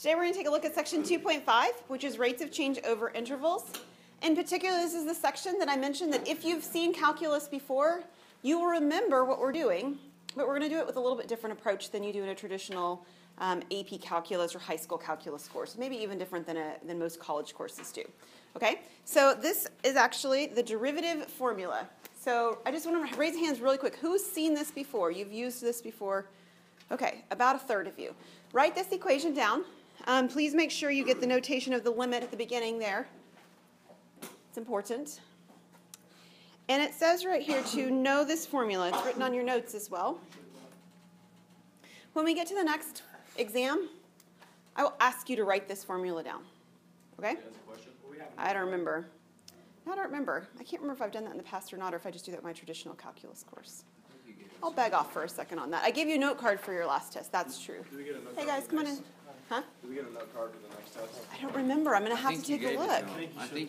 Today we're going to take a look at section 2.5, which is rates of change over intervals. In particular, this is the section that I mentioned that if you've seen calculus before, you will remember what we're doing, but we're going to do it with a little bit different approach than you do in a traditional AP calculus or high school calculus course, maybe even different than most college courses do. Okay, so this is actually the derivative formula. So I just want to raise hands really quick. Who's seen this before? You've used this before? Okay, about a third of you. Write this equation down. Please make sure you get the notation of the limit at the beginning there. It's important. And it says right here to know this formula. It's written on your notes as well. When we get to the next exam, I will ask you to write this formula down. Okay? I don't remember. I can't remember if I've done that in the past or not, or if I just do that in my traditional calculus course. I'll beg off for a second on that. I gave you a note card for your last test. That's true. Hey, guys, come on in. Huh? Did we get a note card for the next test? I don't remember. I'm going to have to take a look.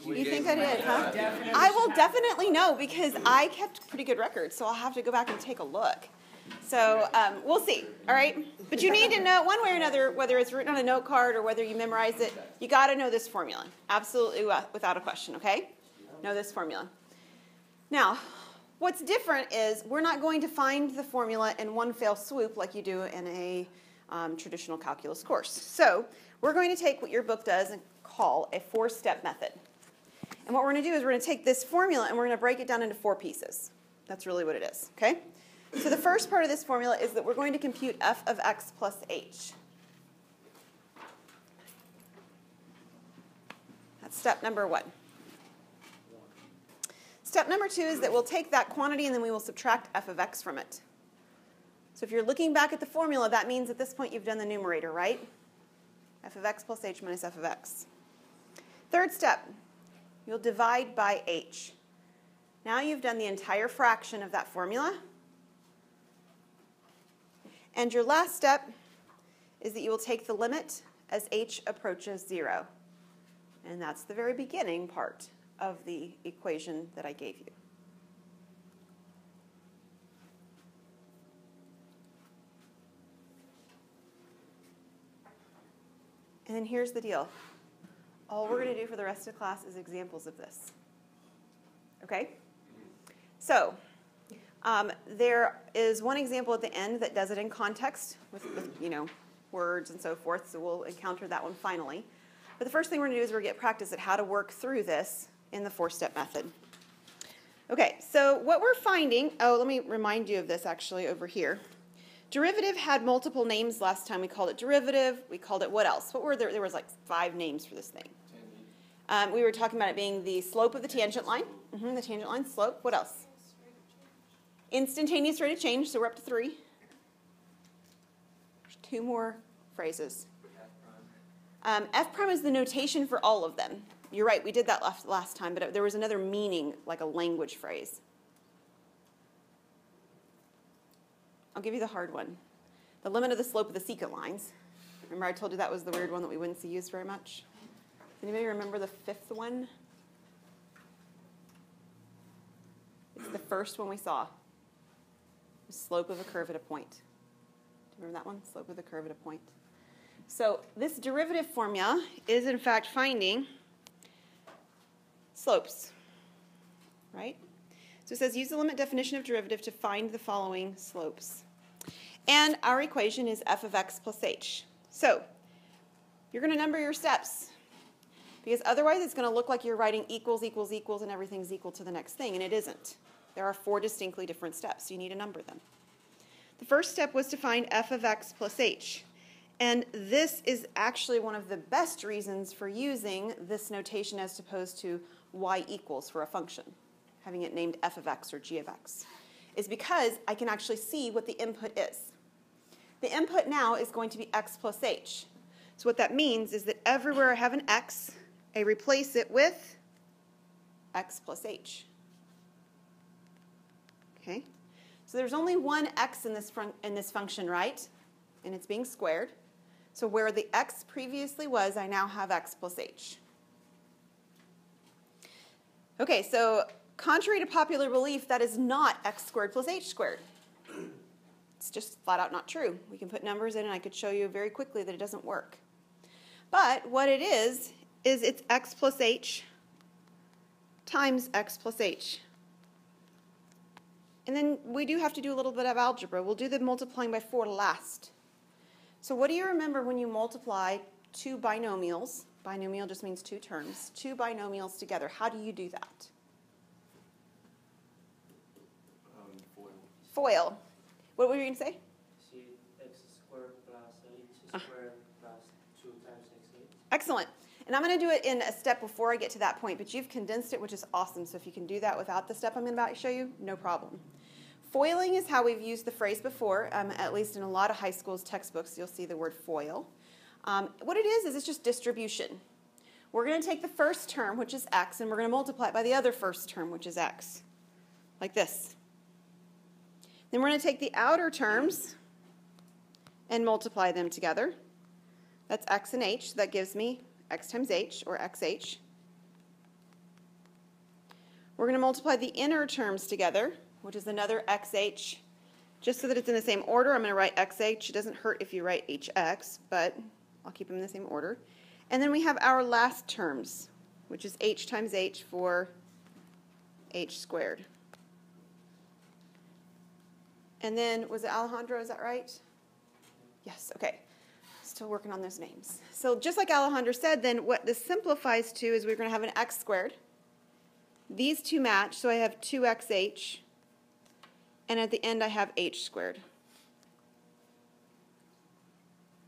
You think I did, huh? I will definitely know because I kept pretty good records, so I'll have to go back and take a look. So we'll see, all right? But you need to know one way or another, whether it's written on a note card or whether you memorize it, you got to know this formula. Absolutely without a question, okay? Know this formula. Now, what's different is we're not going to find the formula in one fell swoop like you do in a traditional calculus course. So we're going to take what your book does and call a four-step method. And what we're going to do is we're going to take this formula and we're going to break it down into four pieces. That's really what it is, okay? So the first part of this formula is that we're going to compute f of x plus h. That's step number one. Step number two is that we'll take that quantity and then we will subtract f of x from it. So if you're looking back at the formula, that means at this point you've done the numerator, right? F of x plus h minus f of x. Third step, you'll divide by h. Now you've done the entire fraction of that formula. And your last step is that you will take the limit as h approaches 0. And that's the very beginning part of the equation that I gave you. And then here's the deal. All we're going to do for the rest of the class is examples of this. Okay? So there is one example at the end that does it in context with words and so forth, so we'll encounter that one finally. But the first thing we're going to do is we're going to get practice at how to work through this in the four-step method. Okay, so what we're finding, let me remind you of this actually over here. Derivative had multiple names last time. We called it derivative. We called it what else? What were there? There was like 5 names for this thing. We were talking about it being the slope of the tangent line. The tangent line slope. What else? Instantaneous rate of change, so we're up to 3. There's 2 more phrases. F prime is the notation for all of them. You're right, we did that last time, but there was another meaning, like a language phrase. I'll give you the hard one. The limit of the slope of the secant lines. Remember I told you that was the weird one that we wouldn't see used very much? Does anybody remember the 5th one? It's the first one we saw. The slope of a curve at a point. Do you remember that one? Slope of the curve at a point. So this derivative formula is in fact finding slopes, right? So it says use the limit definition of derivative to find the following slopes. And our equation is f of x plus h. So you're going to number your steps because otherwise it's going to look like you're writing equals, equals, equals, and everything's equal to the next thing, and it isn't. There are 4 distinctly different steps, so you need to number them. The first step was to find f of x plus h. And this is actually one of the best reasons for using this notation as opposed to y equals for a function, having it named f of x or g of x, is because I can actually see what the input is. The input now is going to be x plus h. So what that means is that everywhere I have an x, I replace it with x plus h. Okay? So there's only one x in this function, right? And it's being squared. So where the x previously was, I now have x plus h. Okay, so contrary to popular belief, that is not x squared plus h squared. It's just flat out not true. We can put numbers in and I could show you very quickly that it doesn't work. But what it is it's x plus h times x plus h. And then we do have to do a little bit of algebra. We'll do the multiplying by 4 last. So what do you remember when you multiply two binomials? Binomial just means two terms. Two binomials together. How do you do that? Foil. Foil. What were you going to say? See, x squared plus h squared plus 2 times x8. Excellent. And I'm going to do it in a step before I get to that point, but you've condensed it, which is awesome. So if you can do that without the step I'm about to show you, no problem. Foiling is how we've used the phrase before, at least in a lot of high schools' textbooks, you'll see the word foil. What it is it's just distribution. We're going to take the first term, which is x, and we're going to multiply it by the other first term, which is x, like this. Then we're going to take the outer terms and multiply them together. That's x and h. So that gives me x times h, or xh. We're going to multiply the inner terms together, which is another xh. Just so that it's in the same order, I'm going to write xh. It doesn't hurt if you write hx, but I'll keep them in the same order. And then we have our last terms, which is h times h for h squared. And then, was it Alejandro, is that right? Yes, okay. Still working on those names. So just like Alejandro said, then what this simplifies to is we're going to have an x squared. These two match, so I have 2xh. And at the end, I have h squared.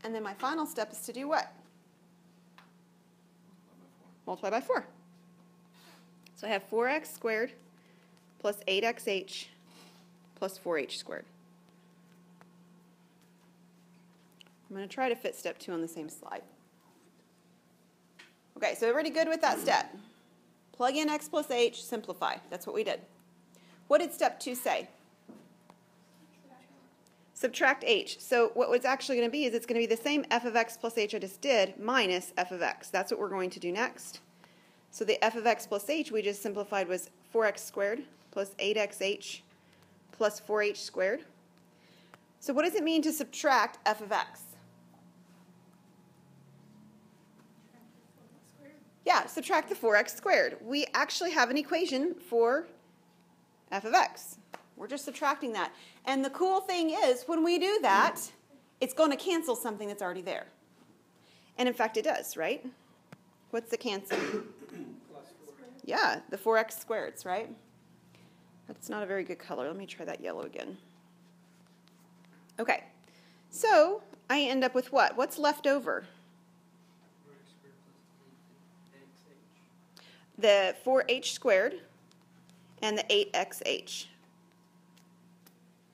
And then my final step is to do what? Multiply by 4. So I have 4x squared plus 8xh plus 4h squared. I'm going to try to fit step 2 on the same slide. Okay, so everybody good with that step? Plug in x plus h, simplify. That's what we did. What did step 2 say? Subtract h. So what it's actually going to be is it's going to be the same f of x plus h I just did minus f of x. That's what we're going to do next. So the f of x plus h we just simplified was 4x squared plus 8xh plus 4h squared. So what does it mean to subtract f of x? Yeah, subtract the 4x squared. We actually have an equation for f of x. We're just subtracting that. And the cool thing is, when we do that, it's going to cancel something that's already there. And in fact, it does, right? What's the cancel? Yeah, the 4x squareds, right? That's not a very good color. Let me try that yellow again. Okay, so I end up with what? What's left over? The 4h squared and the 8xh.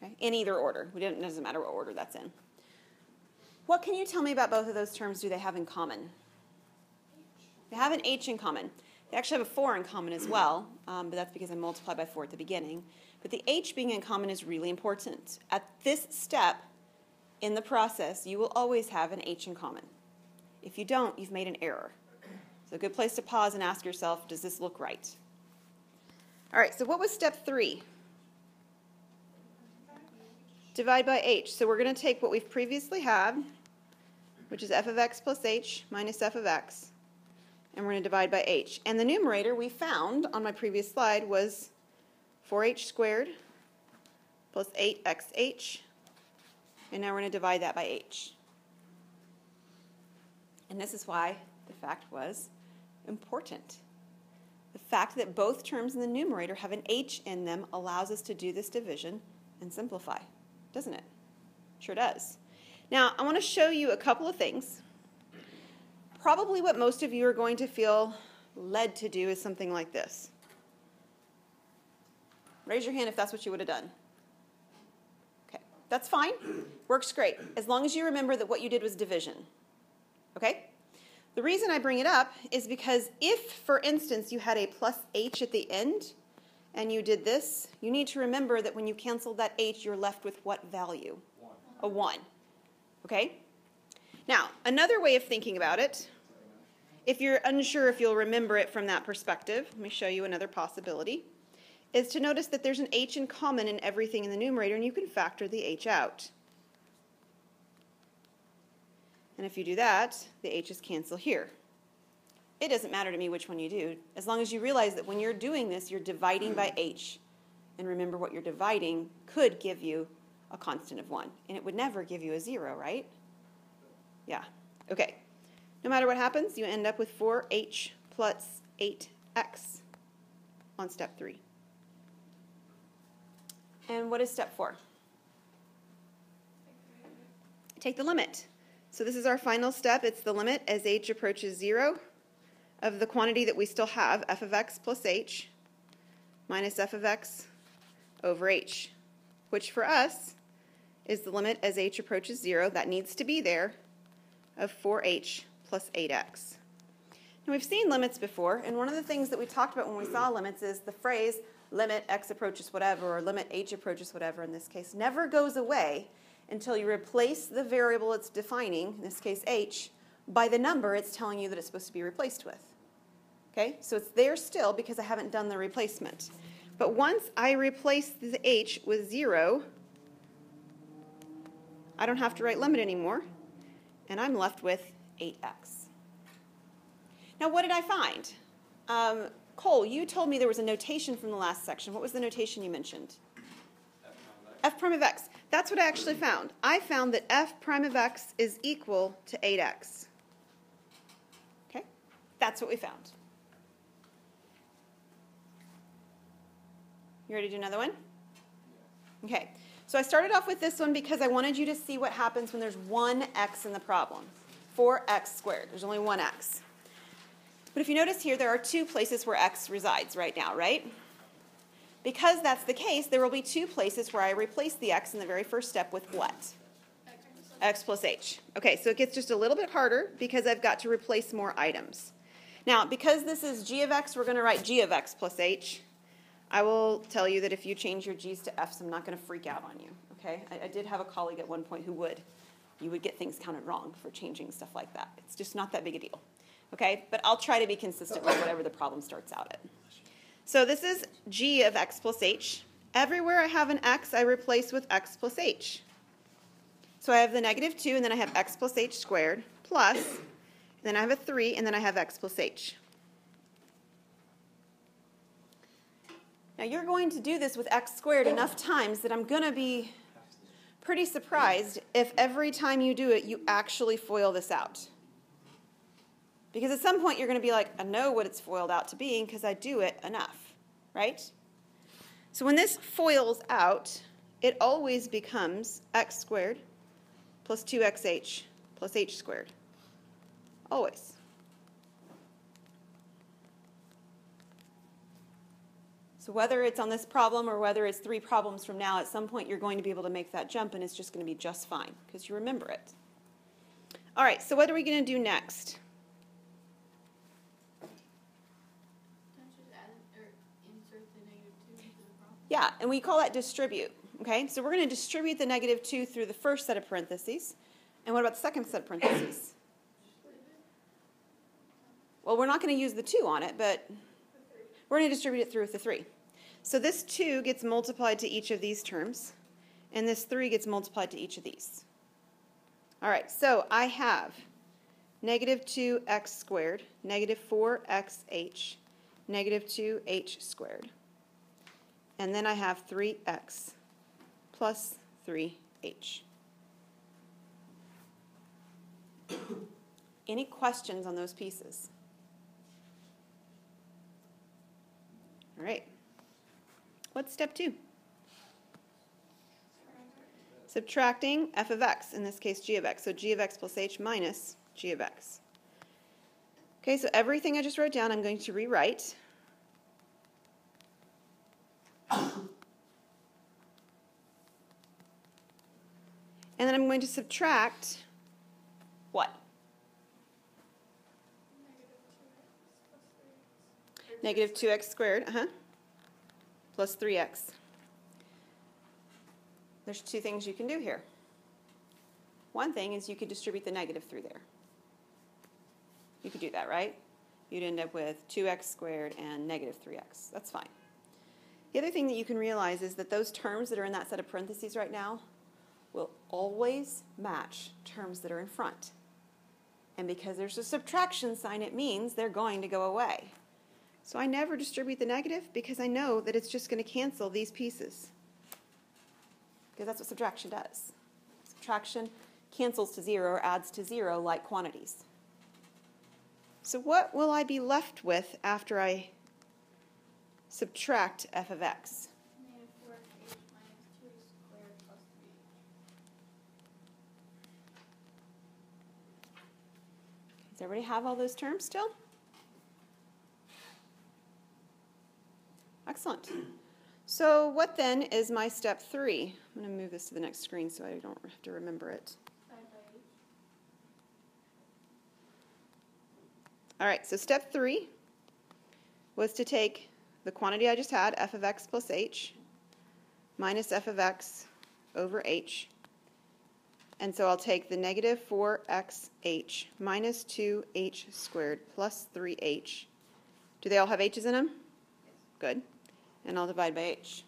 Okay, in either order. It doesn't matter what order that's in. What can you tell me about both of those terms do they have in common? They have an h in common. They actually have a 4 in common as well, but that's because I multiplied by 4 at the beginning. But the h being in common is really important. At this step in the process, you will always have an h in common. If you don't, you've made an error. So a good place to pause and ask yourself, does this look right? All right, so what was step 3? Divide by h. So we're going to take what we've previously had, which is f of x plus h minus f of x, and we're going to divide by h. And the numerator we found on my previous slide was 4h squared plus 8xh, and now we're going to divide that by h. And this is why the fact was important. The fact that both terms in the numerator have an h in them allows us to do this division and simplify, doesn't it? Sure does. Now, I want to show you a couple of things. Probably what most of you are going to feel led to do is something like this. Raise your hand if that's what you would have done. Okay, that's fine. Works great, as long as you remember that what you did was division. Okay? The reason I bring it up is because if, for instance, you had a plus h at the end and you did this, you need to remember that when you cancel that h, you're left with what value? 1. A 1. Okay? Now, another way of thinking about it, if you're unsure if you'll remember it from that perspective, let me show you another possibility, is to notice that there's an h in common in everything in the numerator, and you can factor the h out. And if you do that, the h's cancel here. It doesn't matter to me which one you do, as long as you realize that when you're doing this, you're dividing by h. And remember, what you're dividing could give you a constant of 1. And it would never give you a 0, right? Yeah. Okay. No matter what happens, you end up with 4h plus 8x on step 3. And what is step 4? Take the limit. So this is our final step. It's the limit as h approaches 0 of the quantity that we still have, f of x plus h, minus f of x over h, which for us is the limit as h approaches 0, that needs to be there, of 4h plus 8x. Now we've seen limits before, and one of the things that we talked about when we saw limits is the phrase limit x approaches whatever, or limit h approaches whatever in this case, never goes away until you replace the variable it's defining, in this case h, by the number it's telling you that it's supposed to be replaced with. Okay, so it's there still because I haven't done the replacement. But once I replace the h with 0, I don't have to write limit anymore, and I'm left with 8x. Now, what did I find? Cole, you told me there was a notation from the last section. What was the notation you mentioned? F prime of x. That's what I actually found. I found that f prime of x is equal to 8x. Okay? That's what we found. You ready to do another one? Okay. So I started off with this one because I wanted you to see what happens when there's one x in the problem. 4x squared. There's only one x. But if you notice here, there are two places where x resides right now, right? Because that's the case, there will be two places where I replace the x in the very first step with what? X plus h. Okay, so it gets just a little bit harder because I've got to replace more items. Now, because this is g of x, we're going to write g of x plus h. I will tell you that if you change your g's to f's, I'm not going to freak out on you, okay? I did have a colleague at one point who would. You would get things counted wrong for changing stuff like that. It's just not that big a deal, okay? But I'll try to be consistent with whatever the problem starts out at. So this is g of x plus h. Everywhere I have an x, I replace with x plus h. So I have the negative 2, and then I have x plus h squared, plus, and then I have a 3, and then I have x plus h. Now you're going to do this with x squared enough times that I'm going to be pretty surprised if every time you do it, you actually FOIL this out. Because at some point you're going to be like, I know what it's FOILed out to being because I do it enough, right? So when this FOILs out, it always becomes x squared plus 2xh plus h squared. Always. So whether it's on this problem or whether it's 3 problems from now, at some point you're going to be able to make that jump, and it's just going to be just fine because you remember it. All right, so what are we going to do next? Yeah, and we call that distribute, okay? So we're going to distribute the negative 2 through the first set of parentheses. And what about the second set of parentheses? Well, we're not going to use the 2 on it, but we're going to distribute it through with the 3. So this 2 gets multiplied to each of these terms, and this 3 gets multiplied to each of these. All right, so I have negative 2x squared, negative 4xh, negative 2h squared. And then I have 3x plus 3h. Any questions on those pieces? All right. What's step 2? Subtracting f of x, in this case g of x. So g of x plus h minus g of x. Okay, so everything I just wrote down I'm going to rewrite. And then I'm going to subtract what? Negative 2x squared, plus 3x. There's 2 things you can do here. One thing is you could distribute the negative through there. You could do that, right? You'd end up with 2x squared and negative 3x. That's fine. The other thing that you can realize is that those terms that are in that set of parentheses right now will always match terms that are in front. And because there's a subtraction sign, it means they're going to go away. So I never distribute the negative because I know that it's just going to cancel these pieces. Because that's what subtraction does. Subtraction cancels to 0 or adds to 0 like quantities. So what will I be left with after I subtract f of x? Negative 4h minus 2h squared plus 3h. Does everybody have all those terms still? Excellent. So what then is my step 3? I'm going to move this to the next screen so I don't have to remember it. 5/h. All right, so step 3 was to take the quantity I just had, f of x plus h, minus f of x over h. And so I'll take the negative 4xh minus 2h squared plus 3h. Do they all have h's in them? Yes. Good. And I'll divide by h.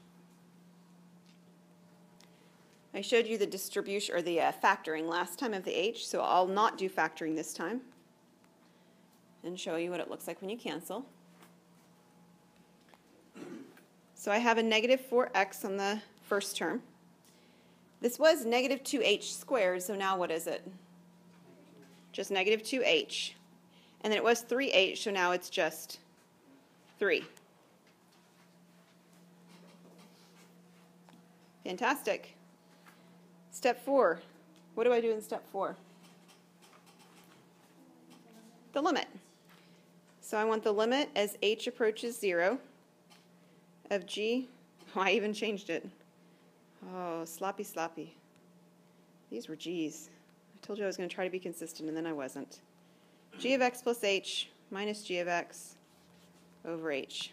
I showed you the distribution, or the factoring last time of the h, so I'll not do factoring this time and show you what it looks like when you cancel. So I have a negative 4x on the first term. This was negative 2h squared, so now what is it? Just negative 2h. And then it was 3h, so now it's just 3. Fantastic. Step 4. What do I do in step 4? The limit. So I want the limit as h approaches 0 of g. Oh, I even changed it. Oh, sloppy. These were g's. I told you I was going to try to be consistent, and then I wasn't. G of x plus h minus g of x over h.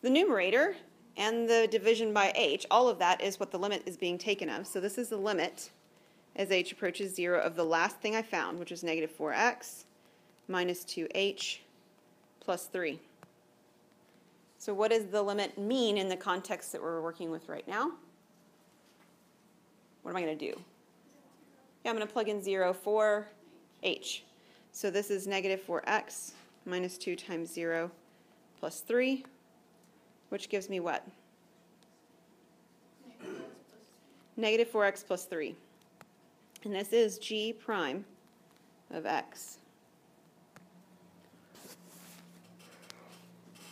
The numerator and the division by h, all of that is what the limit is being taken of. So this is the limit as h approaches 0 of the last thing I found, which is negative 4x minus 2h plus 3. So what does the limit mean in the context that we're working with right now? What am I going to do? Yeah, I'm going to plug in 0 for h. So this is negative 4x minus 2 times 0 plus 3, which gives me what? Negative 4x plus 3. And this is g prime of x.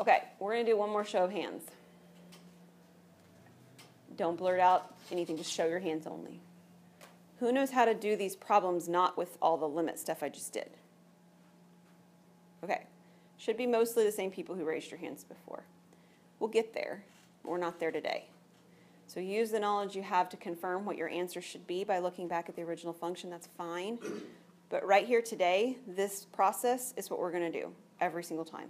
Okay, we're going to do one more show of hands. Don't blurt out anything, just show your hands only. Who knows how to do these problems not with all the limit stuff I just did? Okay, should be mostly the same people who raised your hands before. We'll get there. We're not there today. So use the knowledge you have to confirm what your answer should be by looking back at the original function. That's fine. But right here today, this process is what we're going to do every single time.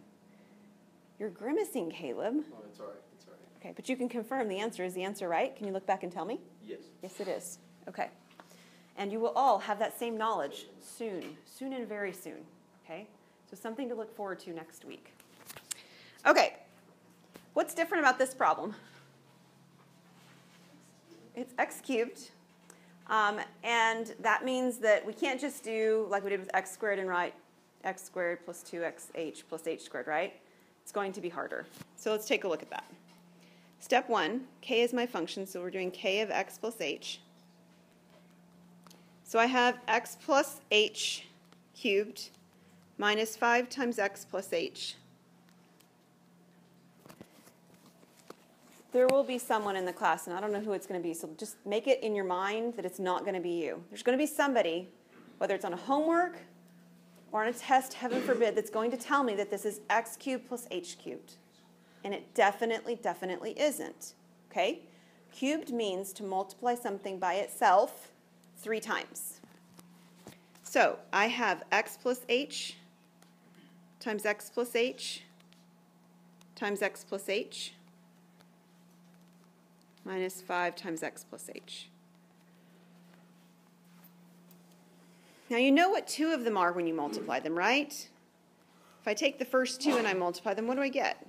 You're grimacing, Caleb. Oh, it's all right. It's all right. Okay, but you can confirm the answer. Is the answer right? Can you look back and tell me? Yes. Yes, it is. Okay. And you will all have that same knowledge soon and very soon. Okay? So something to look forward to next week. Okay. What's different about this problem? It's x cubed. And that means that we can't just do like we did with x squared and write x squared plus 2xh plus h squared, right? It's going to be harder. So let's take a look at that. Step 1, k is my function, so we're doing k of x plus h. So I have x plus h cubed minus 5 times x plus h. There will be someone in the class, and I don't know who it's going to be, so just make it in your mind that it's not going to be you. There's going to be somebody, whether it's on a homework or on a test, heaven forbid, that's going to tell me that this is x cubed plus h cubed. And it definitely isn't. Okay? Cubed means to multiply something by itself 3 times. So I have x plus h times x plus h times x plus h minus 5 times x plus h. Now you know what 2 of them are when you multiply them, right? If I take the first 2 and I multiply them, what do I get?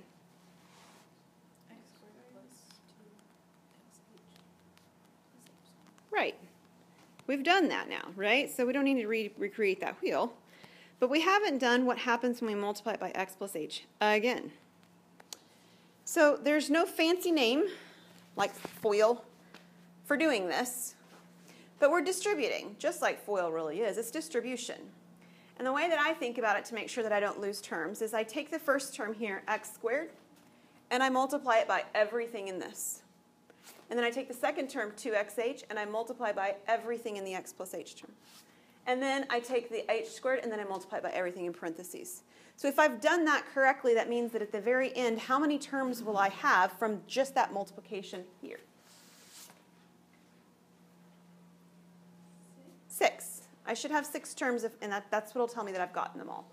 X squared plus 2xh plus h. Right. We've done that now, right? So we don't need to recreate that wheel. But we haven't done what happens when we multiply it by x plus h again. So there's no fancy name, like FOIL, for doing this. But we're distributing, just like FOIL really is. It's distribution. And the way that I think about it to make sure that I don't lose terms is I take the first term here, x squared, and I multiply it by everything in this. And then I take the second term, 2xh, and I multiply by everything in the x plus h term. And then I take the h squared, and then I multiply by everything in parentheses. So if I've done that correctly, that means that at the very end, how many terms will I have from just that multiplication here? 6. I should have 6 terms, and that's what will tell me that I've gotten them all.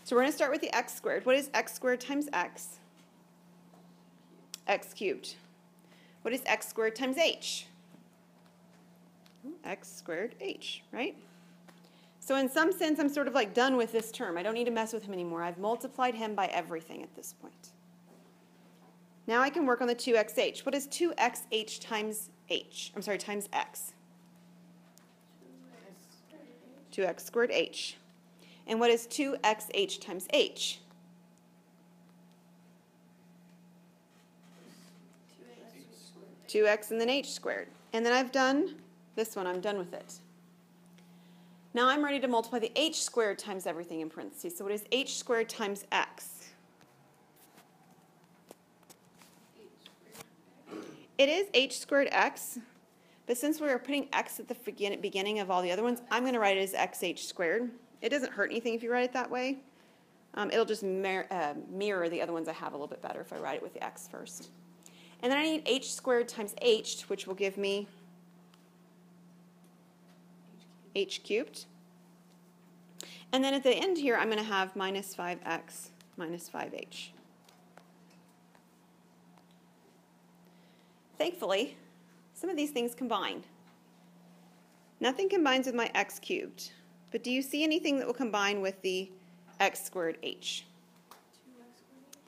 So we're going to start with the x squared. What is x squared times x? X cubed. What is x squared times h? X squared h, right? So in some sense, I'm sort of like done with this term. I don't need to mess with him anymore. I've multiplied him by everything at this point. Now I can work on the 2xh. What is 2xh times h? I'm sorry, times x? 2x squared h. And what is 2xh times h? 2x and then h squared. And then I've done this one. I'm done with it. Now I'm ready to multiply the h squared times everything in parentheses. So what is h squared times x? It is h squared x, but since we were putting x at the beginning of all the other ones, I'm going to write it as xh squared. It doesn't hurt anything if you write it that way. It'll just mirror the other ones I have a little bit better if I write it with the x first. And then I need h squared times h, which will give me h cubed. And then at the end here, I'm going to have minus 5x minus 5h. Thankfully, some of these things combine. Nothing combines with my x cubed. But do you see anything that will combine with the x squared h?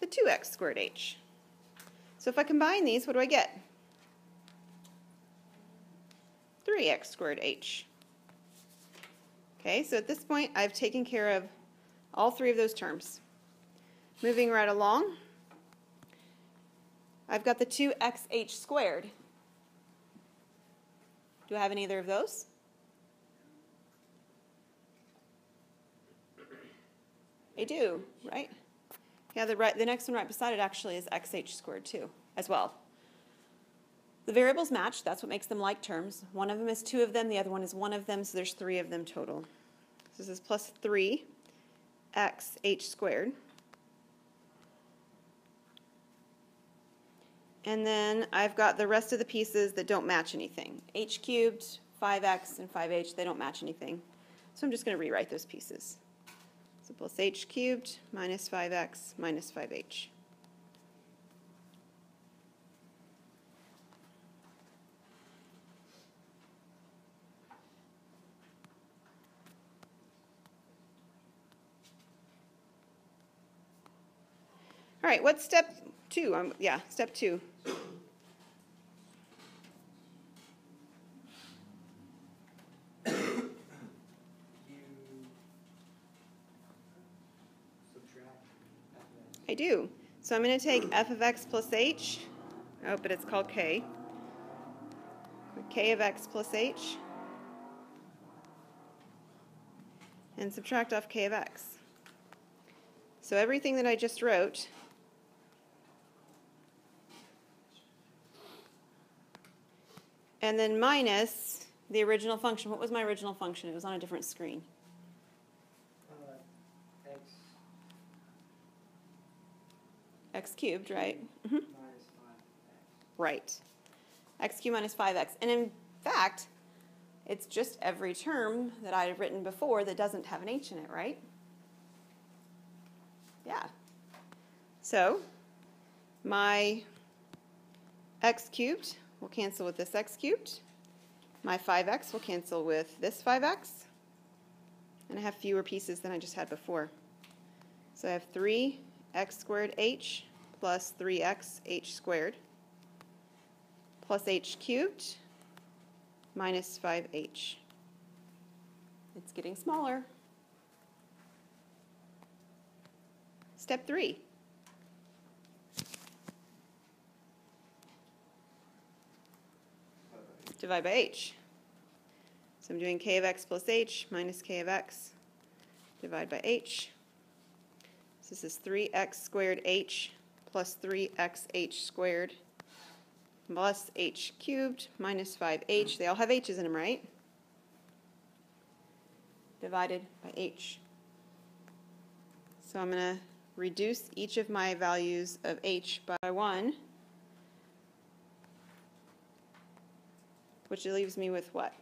The 2x squared h. So if I combine these, what do I get? 3x squared h. Okay, so at this point, I've taken care of all 3 of those terms. Moving right along, I've got the 2xh squared. Do I have any other of those? I do, right? Yeah, the next one right beside it actually is xh squared too, as well. The variables match. That's what makes them like terms. One of them is 2 of them. The other one is 1 of them, so there's 3 of them total. So this is plus 3xh squared. And then I've got the rest of the pieces that don't match anything. H cubed, 5x, and 5h, they don't match anything. So I'm just going to rewrite those pieces. So plus h cubed minus 5x minus 5h. All right, what's step 2? Step 2. I do. So I'm going to take f of x plus h. Oh, but it's called k. K of x plus h. And subtract off k of x. So everything that I just wrote and then minus the original function. What was my original function? It was on a different screen. X cubed, right? Mm-hmm. Minus 5x. Right. X cubed minus 5x. And in fact, it's just every term that I had written before that doesn't have an h in it, right? Yeah. So my x cubed will cancel with this x cubed. My 5x will cancel with this 5x. And I have fewer pieces than I just had before. So I have 3x squared h plus 3x h squared plus h cubed minus 5h. It's getting smaller. Step 3. Divide by h. So I'm doing k of x plus h minus k of x. Divide by h. So this is 3x squared h plus 3xh squared plus h cubed minus 5h. They all have h's in them, right? Divided by h. So I'm going to reduce each of my values of h by 1, which leaves me with what?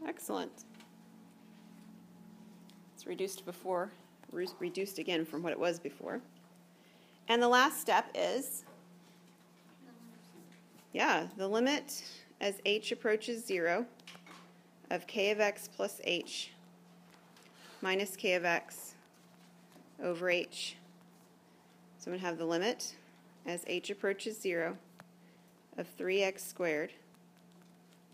Excellent. It's reduced before, reduced again from what it was before. And the last step is, the limit as h approaches 0 of k of x plus h minus k of x over h. So I'm going to have the limit as h approaches 0 of 3x squared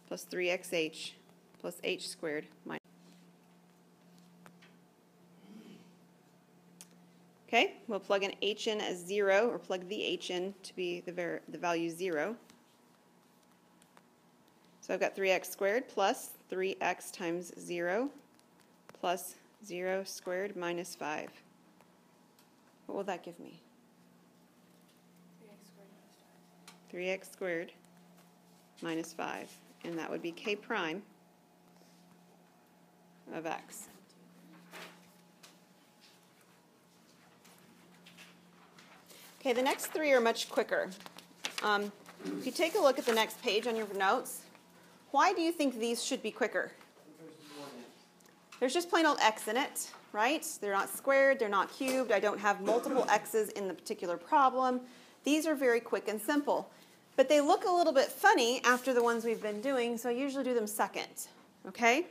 plus 3xh plus h squared minus. Okay, we'll plug an h in as 0, or plug the h in to be the value 0. So I've got 3x squared plus 3x times 0 plus 0 squared minus 5. What will that give me? 3x squared minus 5. And that would be k prime of x. Okay, the next three are much quicker. If you take a look at the next page on your notes, why do you think these should be quicker? There's just plain old x in it, right? They're not squared, they're not cubed. I don't have multiple x's in the particular problem. These are very quick and simple. But they look a little bit funny after the ones we've been doing, so I usually do them second, okay?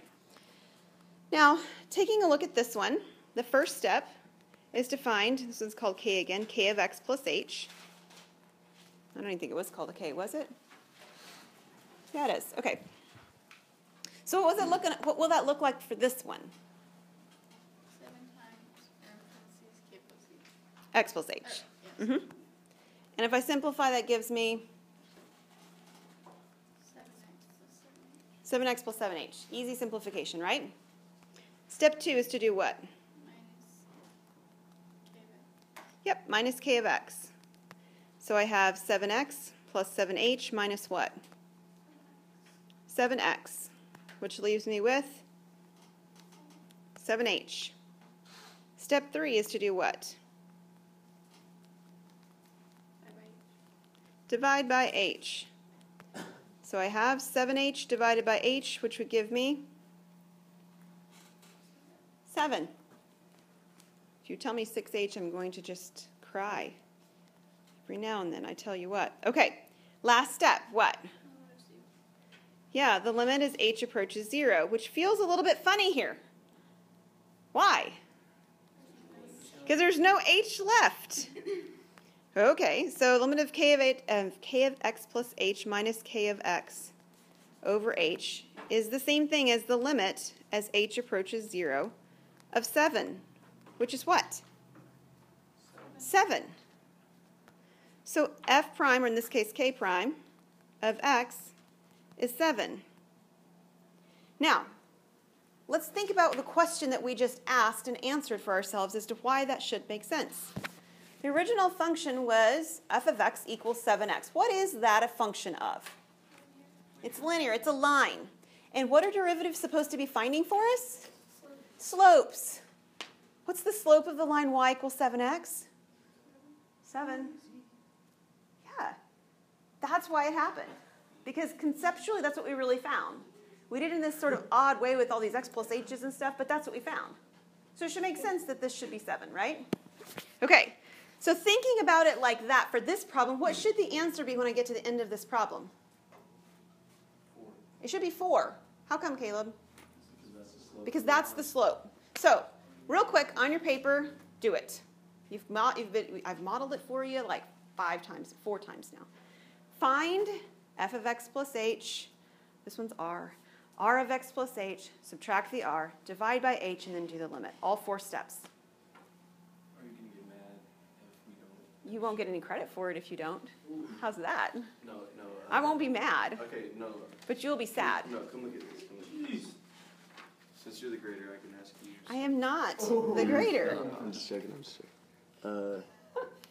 Now, taking a look at this one, the first step is to find, this one's called k again, k of x plus h. I don't even think it was called a k, was it? Yeah, it is. Okay. So what will that look like for this one? 7 times k plus h. X plus h. Yes. And if I simplify, that gives me 7x plus 7h. Easy simplification, right? Step 2 is to do what? Yep, minus k of x. So I have 7x plus 7h minus what? 7x, which leaves me with 7h. Step 3 is to do what? Divide by h. So I have 7h divided by h, which would give me 7. If you tell me 6h, I'm going to just cry. Every now and then, I tell you what. Okay, last step, what? Yeah, the limit as h approaches 0, which feels a little bit funny here. Why? Because there's no h left. Okay, so limit of k of x plus h minus k of x over h is the same thing as the limit as h approaches 0 of 7, which is what? 7. So f prime, or in this case k prime, of x is 7. Now, let's think about the question that we just asked and answered for ourselves as to why that should make sense. The original function was f of x equals 7x. What is that a function of? It's linear. It's a line. And what are derivatives supposed to be finding for us? Slopes. What's the slope of the line y equals 7x? 7. Yeah. That's why it happened. Because conceptually, that's what we really found. We did it in this sort of odd way with all these x plus h's and stuff, but that's what we found. So it should make sense that this should be 7, right? Okay. So thinking about it like that for this problem, what should the answer be when I get to the end of this problem? 4. It should be 4. How come, Caleb? Because that's the slope. Because that's the slope. So, real quick, on your paper, do it. I've modeled it for you like 4 times now. Find f of x plus h, this one's r of x plus h, subtract the r, divide by h, and then do the limit. All 4 steps. Are you going to get mad if we don't? You won't get any credit for it if you don't. Ooh. How's that? No. I won't be mad, Okay, no. but you'll be sad. No, come look at this. Since you're the grader, I can ask you. I am not the grader. I'm just checking.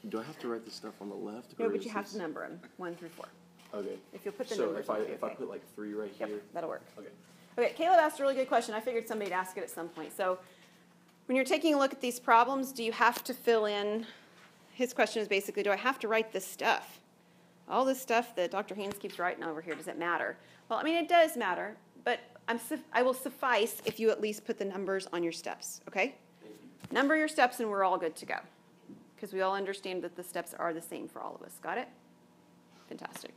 Do I have to write this stuff on the left? No, but you have to number them, 1 through 4. Okay. If you'll put the So numbers, if I it'll be okay. put like 3 right Yep, here. that'll work. Okay. Okay, Caleb asked a really good question. I figured somebody'd ask it at some point. So when you're taking a look at these problems, do you have to fill in, his question is basically, do I have to write this stuff? All this stuff that Dr. Haynes keeps writing over here, does it matter? Well, I mean, it does matter, but I will suffice if you at least put the numbers on your steps, okay? Number your steps and we're all good to go. Because we all understand that the steps are the same for all of us. Got it? Fantastic.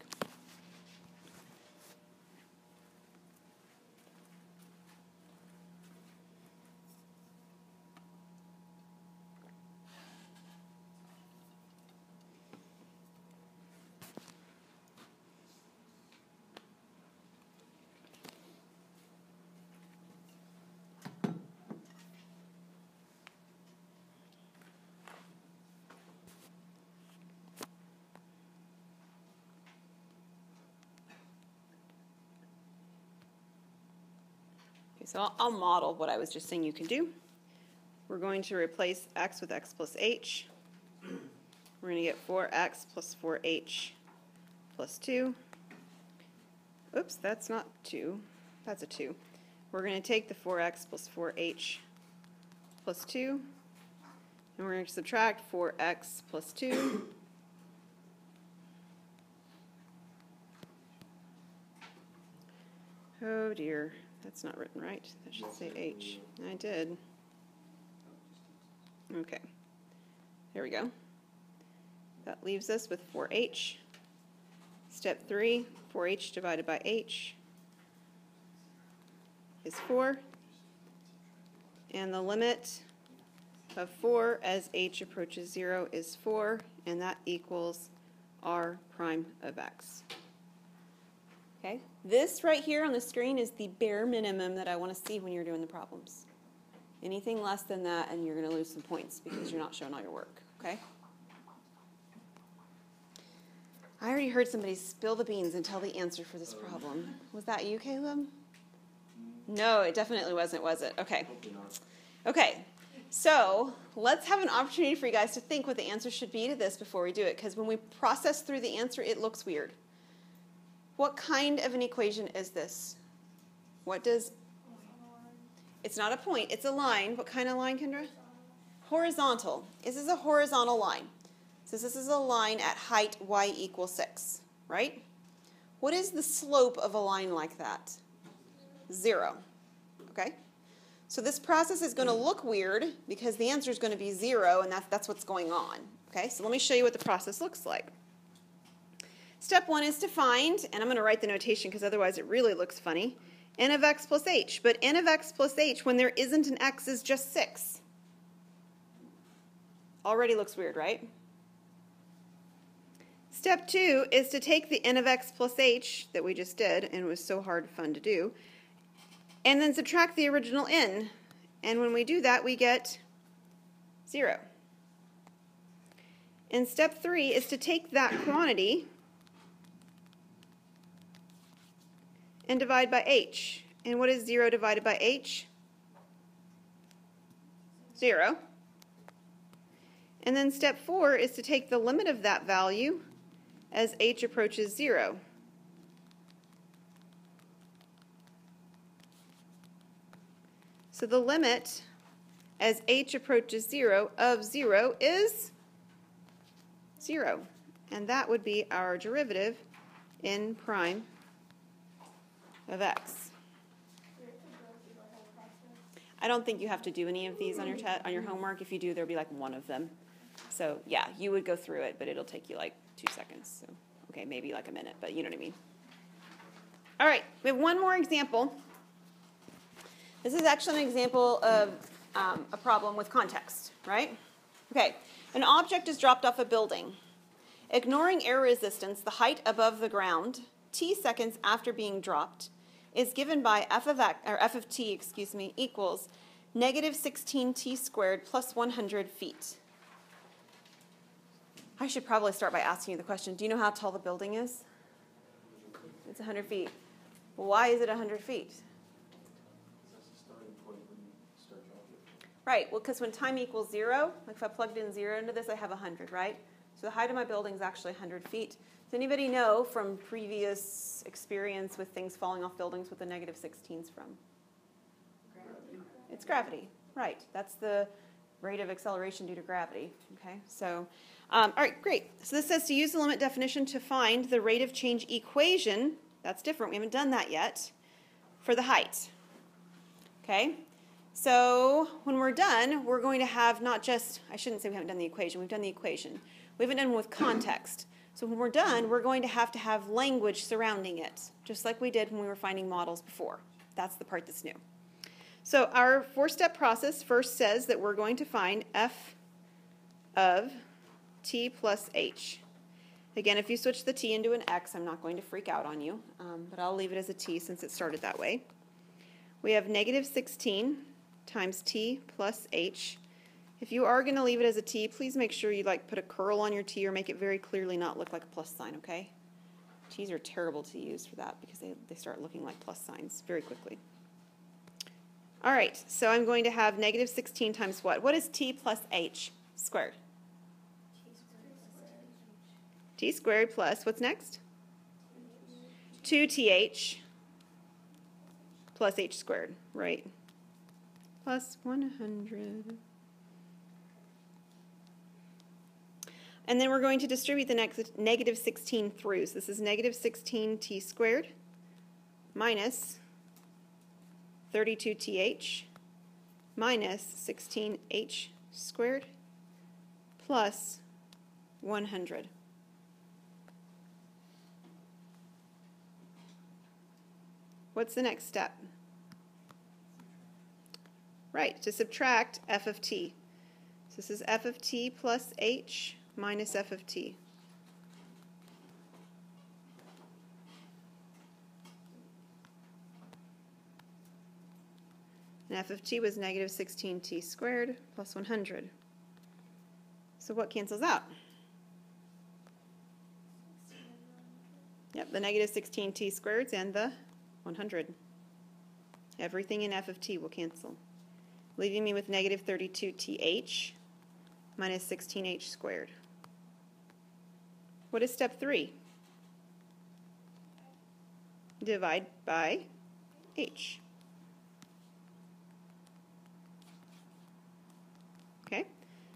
So I'll model what I was just saying you can do. We're going to replace x with x plus h. We're going to get 4x plus 4h plus 2. Oops, that's not 2. That's a 2. We're going to take the 4x plus 4h plus 2, and we're going to subtract 4x plus 2. Oh dear. That's not written right. That should say H. I did. Okay. There we go. That leaves us with 4H. Step 3, 4H divided by H is 4. And the limit of 4 as H approaches 0 is 4, and that equals R prime of X. Okay, this right here on the screen is the bare minimum that I want to see when you're doing the problems. Anything less than that and you're going to lose some points because you're not showing all your work, okay? I already heard somebody spill the beans and tell the answer for this problem. Was that you, Caleb? No, it definitely wasn't, was it? Okay. Okay, so let's have an opportunity for you guys to think what the answer should be to this before we do it, because when we process through the answer, it looks weird. What kind of an equation is this? What does... It's not a point, it's a line. What kind of line, Kendra? Horizontal. This is a horizontal line. So this is a line at height y equals 6, right? What is the slope of a line like that? 0, okay? So this process is going to look weird because the answer is going to be 0, and that's what's going on, okay? So let me show you what the process looks like. Step 1 is to find, and I'm going to write the notation because otherwise it really looks funny, n of x plus h. But n of x plus h, when there isn't an x, is just 6. Already looks weird, right? Step 2 is to take the n of x plus h that we just did, and it was so hard fun to do, and then subtract the original n. And when we do that, we get 0. And step 3 is to take that quantity and divide by h. And what is 0 divided by h? 0. And then step 4 is to take the limit of that value as h approaches 0. So the limit as h approaches 0 of 0 is 0. And that would be our derivative n prime of x. I don't think you have to do any of these on your homework. If you do, there'll be like one of them. So yeah, you would go through it, but it'll take you like 2 seconds. So, okay, maybe like a minute, but you know what I mean. All right, we have one more example. This is actually an example of a problem with context, right? Okay, An object is dropped off a building. Ignoring air resistance, the height above the ground, t seconds after being dropped, is given by f of t, equals negative 16t squared plus 100 feet. I should probably start by asking you the question, do you know how tall the building is? It's 100 feet. Why is it 100 feet? That's the starting point when you start dropping. Right, well, because when time equals 0, like if I plugged in 0 into this, I have 100, right? So the height of my building is actually 100 feet. Does anybody know from previous experience with things falling off buildings what the negative 16's from? Gravity. It's gravity, right. That's the rate of acceleration due to gravity, okay? So, all right, great. So this says to use the limit definition to find the rate of change equation. That's different. We haven't done that yet for the height, okay? So when we're done, we're going to have not just, I shouldn't say we haven't done the equation. We've done the equation. We haven't done one with context. So when we're done, we're going to have language surrounding it, just like we did when we were finding models before. That's the part that's new. So our four-step process first says that we're going to find f of t plus h. Again, if you switch the t into an x, I'm not going to freak out on you, but I'll leave it as a t since it started that way. We have negative 16 times t plus h. If you are going to leave it as a t, please make sure you put a curl on your t or make it very clearly not look like a plus sign, okay? T's are terrible to use for that because they start looking like plus signs very quickly. All right, so I'm going to have negative 16 times what? What is t plus h squared? T squared plus, what's next? 2th plus h squared, right? Plus 100. And then we're going to distribute the next negative 16 through. So this is negative 16t squared minus 32th minus 16h squared plus 100. What's the next step? Right, to subtract f of t. So this is f of t plus h minus f of t. And f of t was negative 16t squared plus 100. So what cancels out? Yep, the negative 16t squareds and the 100. Everything in f of t will cancel, leaving me with negative 32th minus 16h squared. What is step 3? Divide by h. Okay,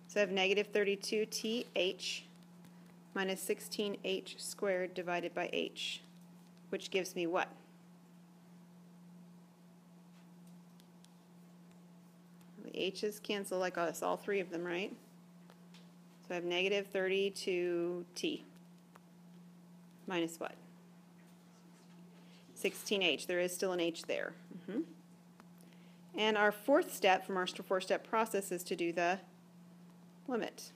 so I have negative 32th minus 16h squared divided by h, which gives me what? The h's cancel like us, all three of them, right? So I have negative 32t minus what? 16h. There is still an h there. And our fourth step from our four-step process is to do the limit.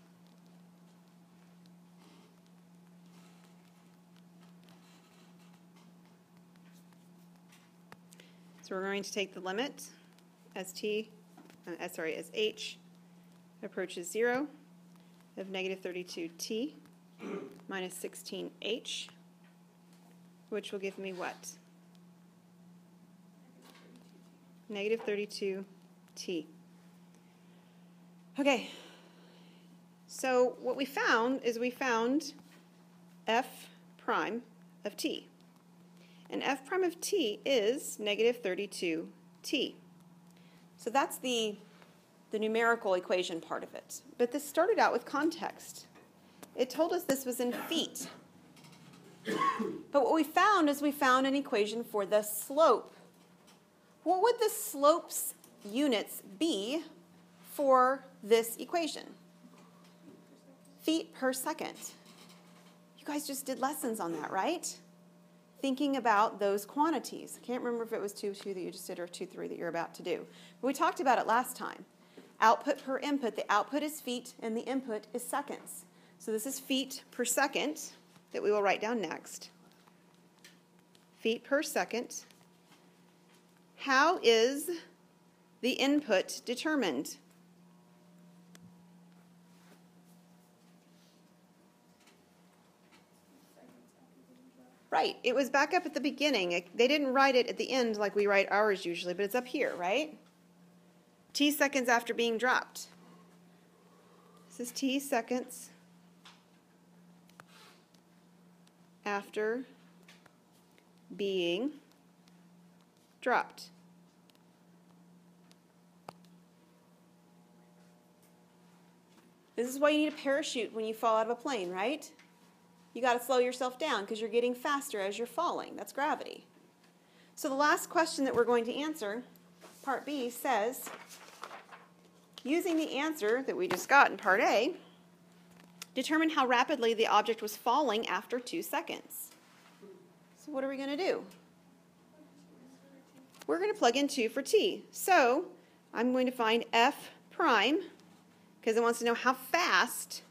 So we're going to take the limit as as h approaches 0 of negative 32t minus 16h, which will give me what? Negative 32t. Okay, so what we found is we found f prime of t. And f prime of t is negative 32t. So that's the numerical equation part of it. But this started out with context. It told us this was in feet. But what we found is we found an equation for the slope. What would the slope's units be for this equation? Feet per second. You guys just did lessons on that, right? Thinking about those quantities. I can't remember if it was 2.2 that you just did or 2.3 that you're about to do. But we talked about it last time. output per input. The output is feet and the input is seconds. So this is feet per second that we will write down next. Feet per second. How is the input determined? Right, it was back up at the beginning. They didn't write it at the end like we write ours usually, but it's up here, right? T seconds after being dropped. This is T seconds after being dropped. This is why you need a parachute when you fall out of a plane, right? You got to slow yourself down because you're getting faster as you're falling. That's gravity. So the last question that we're going to answer, part B, says, using the answer that we just got in part A, determine how rapidly the object was falling after 2 seconds. So what are we going to do? We're going to plug in 2 for t. So I'm going to find f prime, because it wants to know how fast,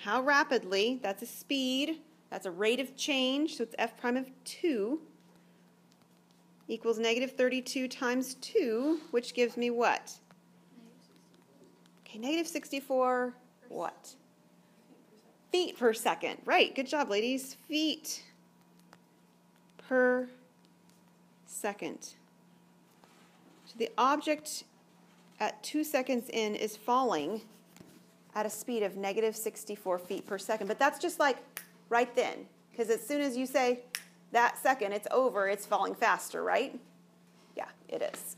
how rapidly. That's a speed. That's a rate of change. So it's f prime of 2 equals negative 32 times 2, which gives me what? Okay, negative 64 what? Feet per second. Right, good job, ladies. Feet per second. So the object at 2 seconds in is falling at a speed of negative 64 feet per second. But that's just like right then, because as soon as you say that second, it's over, it's falling faster, right? Yeah, it is.